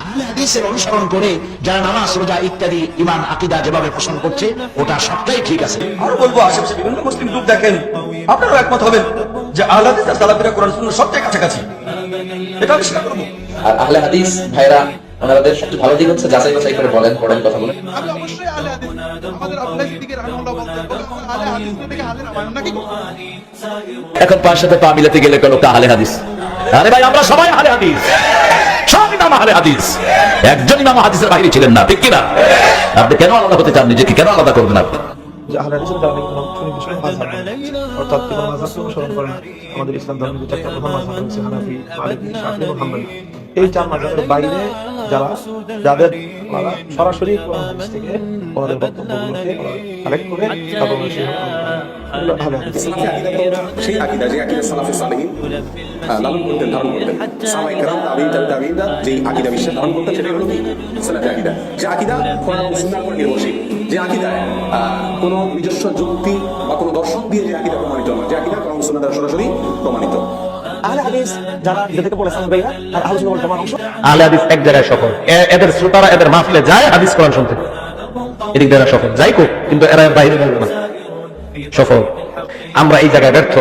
আহলে হাদিসের অনুসরণ করে যারা নামাজ রোজা ইত্যাদি ঈমান আকীদা যেভাবে পোষণ করছে ওটা সবটাই ঠিক আছে। আরো বলবো, আশেপাশে বিভিন্ন মুসলিম গ্রুপ দেখেন, আপনারাও একমত হবেন যে আহলে হাদিস আর সালাফিরা কোরআন সুন্নাহর সবচেয়ে কাছাকাছি। এটা আমি স্বীকার করবো। আর আহলে হাদিস ভাইরা ওনাদের সবচেয়ে ভালো দিক হচ্ছে যাচাই বাছাই করে বলেন কথা বলেন। আমি অবশ্যই আহলে হাদিস, আমাদের আব্দুল্লাহ সিদ্দিকী রাহিমাহুল্লাহ বলতেন আহলে হাদিস থেকে আহলে রামায়ণ নাকি? এখন পাঁচ সাথে পা মিলাতে গেলে কোনো আহলে হাদিস। আরে ভাই আমরা সবাই আহলে হাদিস, সব ইমাম আহলে হাদিস, একজন ইমাম হাদিসের বাইরে ছিলেন না, ঠিক কিনা? আপনি কেন আলাদা হতে চান? নিজেকে কেন আলাদা করবেন আপনি? যে আহলে হাদিসের দাওয়াত কোনো সুনির্দিষ্ট মাযহাব নেই, অর্থাৎ কোন মাযহাবকে অনুসরণ করেন। আমাদের ইসলাম ধর্মের যে চারটা প্রধান মাযহাব হচ্ছে হানাফি, মালিকি, শাফিঈ এবং হাম্বলি। এই চার মাযহাবের বাইরে যাদের সরাসরি কোরআন হাদিস থেকে ওনাদের বক্তব্যগুলোকে কালেক্ট করে তারপর আহলে হাদিস। সেই আকীদা, যে আকীদা সালাফে সালেহিন লালন করতেন, ধারণ করতেন, সাহাবায়ে কেরাম, তাবিঈনরা যে আকীদা বিশ্বাস ধারণ করতেন, সেটাই হলো কি সালাফি আকীদা। যে আকীদা কোরআন এবং সুন্নাহর উপর নির্ভরশীল, যে আকীদায় কোনো নিজস্ব যুক্তি বা কোনো দর্শন দিয়ে যে আকীদা প্রমাণিত নয়, যে আকীদা কোরআন এবং সুন্নাহ দ্বারা সরাসরি প্রমাণিত। আহলে হাদিস যারা যেটাকে বলে সাহাবাইরা আর আহলে সুন্নাহ ওয়াল জামার অংশ। আহলে হাদিস এক জায়গায় সফল, এদের শ্রোতারা এদের মাহফিলে যায় হাদিস কোরআন শুনতে, এদিক দ্বারা সফল যাই কোক, কিন্তু এরা বাইরে যাবে না, সফল। আমরা এই জায়গায় ব্যর্থ।